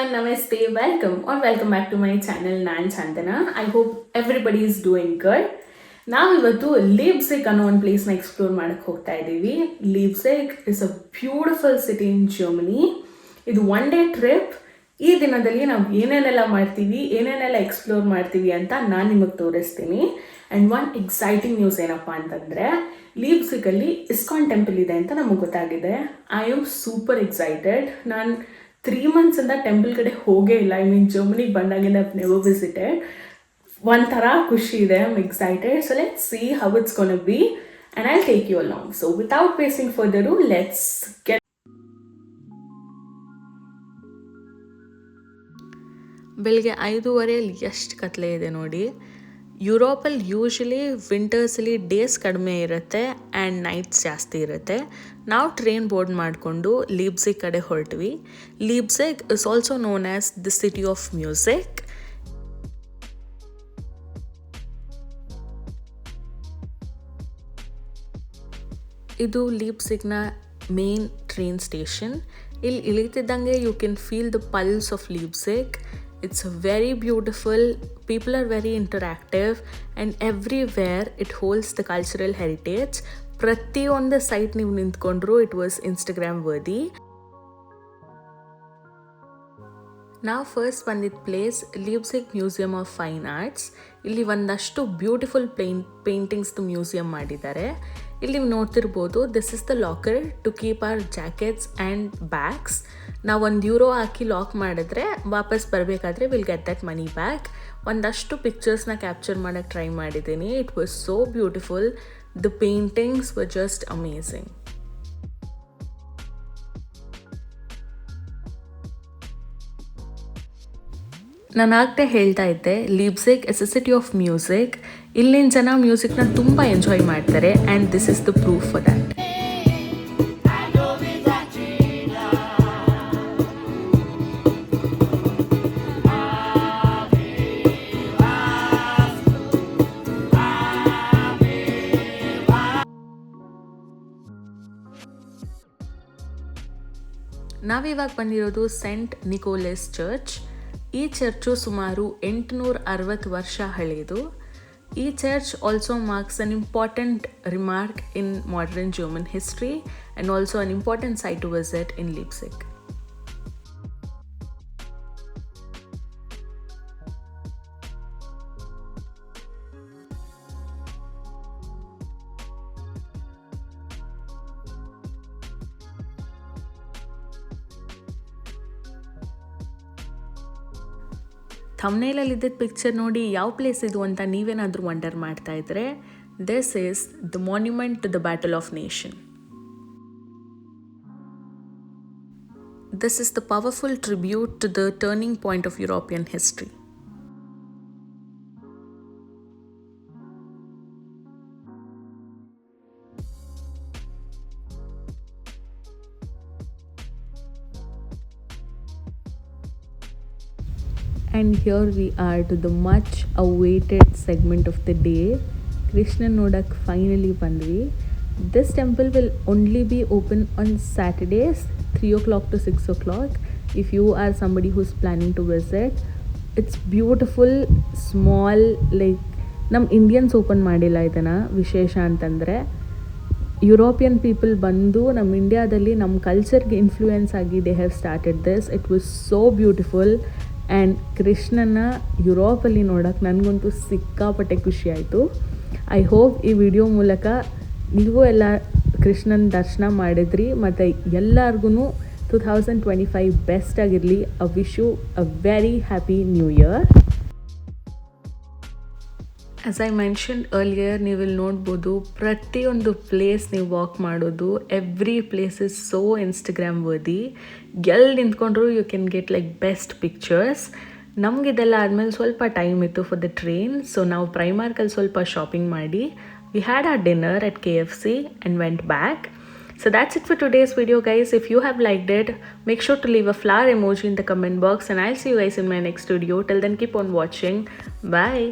everyone, Namaste, welcome back to my channel Nan Chandana. I hope everybody is doing good. ನಾವಿವತ್ತು ಲೀಪ್ಸಿಕ್ ಅನ್ನೋ ಒಂದು ಪ್ಲೇಸ್ನ explore ಮಾಡಕ್ಕೆ ಹೋಗ್ತಾ ಇದ್ದೀವಿ. Leipzig is a beautiful city in Germany. ಇದು one day trip. ಈ ದಿನದಲ್ಲಿ ನಾವು ಏನೇನೆಲ್ಲ ಮಾಡ್ತೀವಿ, ಏನೇನೆಲ್ಲ ಎಕ್ಸ್ಪ್ಲೋರ್ ಮಾಡ್ತೀವಿ ಅಂತ ನಾನು ನಿಮಗೆ ತೋರಿಸ್ತೀನಿ. ಆ್ಯಂಡ್ ಒನ್ ಎಕ್ಸೈಟಿಂಗ್ ನ್ಯೂಸ್ ಏನಪ್ಪ ಅಂತಂದರೆ, ಲೀಪ್ಸಿಕಲ್ಲಿ ಇಸ್ಕಾನ್ ಟೆಂಪಲ್ ಇದೆ ಅಂತ ನಮಗೆ ಗೊತ್ತಾಗಿದೆ. I am super excited. ನಾನು 3 months ಟೆಂಪಲ್ ಕಡೆ ಹೋಗೇ ಇಲ್ಲ. ಜರ್ಮನಿಗೆ ಬಂದಾಗಿಂದ ಐವ್ ನೆವರ್ ವಿಸಿಟೆಡ್. ಒಂಥರ ಖುಷಿ ಇದೆ. I'm excited. So let's see how it's gonna be and I'll take you along. So without wasting further do, let's get. ಬೆಳಗ್ಗೆ 5:15 ಎಷ್ಟು ಕತ್ಲೆ ಇದೆ ನೋಡಿ. ಯುರೋಪಲ್ಲಿ ಯೂಶ್ವಲಿ ವಿಂಟರ್ಸಲ್ಲಿ ಡೇಸ್ ಕಡಿಮೆ ಇರುತ್ತೆ ಆ್ಯಂಡ್ ನೈಟ್ಸ್ ಜಾಸ್ತಿ ಇರುತ್ತೆ. ನಾವು ಟ್ರೈನ್ ಬೋರ್ಡ್ ಮಾಡಿಕೊಂಡು ಲೀಪ್ಸಿಕ್ ಕಡೆ ಹೊರಟ್ವಿ. Leipzig is also known as the city of music. ಇದು ಲೀಪ್ಸಿಕ್ನ ಮೇನ್ ಟ್ರೈನ್ ಸ್ಟೇಷನ್. ಇಲ್ಲಿ ಇಳಿತಿದ್ದಂಗೆ you can feel the pulse of Leipzig. It's very beautiful, people are very interactive and everywhere it holds the cultural heritage. ಪ್ರತಿಯೊಂದು site ನೀವು ನಿಂತ್ಕೊಂಡ್ರು it was Instagram worthy. ನಾವು first ಬಂದಿದ್ದ place Leipzig museum of fine arts. ಇಲ್ಲಿ ಒಂದಷ್ಟು beautiful ಪೇಂಟಿಂಗ್ಸ್ದು museum ಮಾಡಿದ್ದಾರೆ. ಇಲ್ಲಿ ನೀವು ನೋಡ್ತಿರ್ಬೋದು, this is the locker to keep our jackets and bags. ನಾವು €1 ಹಾಕಿ ಲಾಕ್ ಮಾಡಿದ್ರೆ ವಾಪಸ್ ಬರಬೇಕಾದ್ರೆ will get that money back. ಒಂದಷ್ಟು ಪಿಕ್ಚರ್ಸ್ನ ಕ್ಯಾಪ್ಚರ್ ಮಾಡೋಕ್ಕೆ ಟ್ರೈ ಮಾಡಿದ್ದೀನಿ. It was so beautiful. The paintings were just amazing. ನಾನು ಆಗ್ತೇ ಹೇಳ್ತಾ ಇದ್ದೆ, ಲೀಪ್ಸಿಕ್ is a city of music. ಇಲ್ಲಿನ ಜನ ಮ್ಯೂಸಿಕ್ನ ತುಂಬ ಎಂಜಾಯ್ ಮಾಡ್ತಾರೆ and this is the proof for that. ನಾವಿವಾಗ ಬಂದಿರೋದು ಸೆಂಟ್ ನಿಕೋಲಸ್ ಚರ್ಚ್. ಈ ಚರ್ಚು ಸುಮಾರು 860 ವರ್ಷ ಹಳೆಯದು. ಈ church also marks an important remark in modern German history and also an important site to visit in Leipzig. ಥಂಬ್ನೇಲಲ್ಲಿದ್ದ picture ನೋಡಿ ಯಾವ ಪ್ಲೇಸ್ ಇದು ಅಂತ ನೀವೇನಾದರೂ ವಂಡರ್ ಮಾಡ್ತಾ ಇದ್ರೆ, this is the monument to the battle of nation. This is the powerful tribute to the turning point of European history. And here we are to the much awaited segment of the day. Krishna Nodak finally ಬಂದ್ವಿ. This temple will only be open on Saturdays 3 o'clock to 6 o'clock if you are somebody who's planning to visit. It's beautiful, small, like ನಮ್ಮ Indians open ಮಾಡಿಲ್ಲ ಇದನ್ನು. ವಿಶೇಷ ಅಂತಂದರೆ European people ಬಂದು ನಮ್ಮ ಇಂಡಿಯಾದಲ್ಲಿ ನಮ್ಮ ಕಲ್ಚರ್ಗೆ ಇನ್ಫ್ಲೂಯೆನ್ಸ್ ಆಗಿ they have started this. It was so beautiful. And ಕೃಷ್ಣನ ಯುರೋಪಲ್ಲಿ ನೋಡೋಕ್ಕೆ ನನಗಂತೂ ಸಿಕ್ಕಾಪಟ್ಟೆ ಖುಷಿ ಆಯಿತು. ಐ ಹೋಪ್ ಈ ವಿಡಿಯೋ ಮೂಲಕ ನೀವು ಎಲ್ಲ ಕೃಷ್ಣನ ದರ್ಶನ ಮಾಡಿದ್ರಿ ಮತ್ತು ಎಲ್ಲರಿಗೂ 2025 ಬೆಸ್ಟ್ ಆಗಿರಲಿ. I wish you a very happy new year. As I mention earlier, ನೀವು ಇಲ್ಲಿ ನೋಡ್ಬೋದು ಪ್ರತಿಯೊಂದು ಪ್ಲೇಸ್ ನೀವು ವಾಕ್ ಮಾಡೋದು, every place is so Instagram worthy. ಎಲ್ಲಿ ನಿಂತ್ಕೊಂಡ್ರು you can get like best pictures. ನಮಗಿದೆಲ್ಲ ಆದಮೇಲೆ ಸ್ವಲ್ಪ ಟೈಮ್ ಇತ್ತು ಫಾರ್ ದ ಟ್ರೈನ್. ಸೊ ನಾವು ಪ್ರೈಮಾರ್ಕಲ್ಲಿ ಸ್ವಲ್ಪ ಶಾಪಿಂಗ್ ಮಾಡಿ we had our dinner at KFC and went back. So that's it for today's video, guys. If you have liked it, make sure to leave a flower emoji in the comment box and I'll see you guys in my next video. Till then, keep on watching. Bye.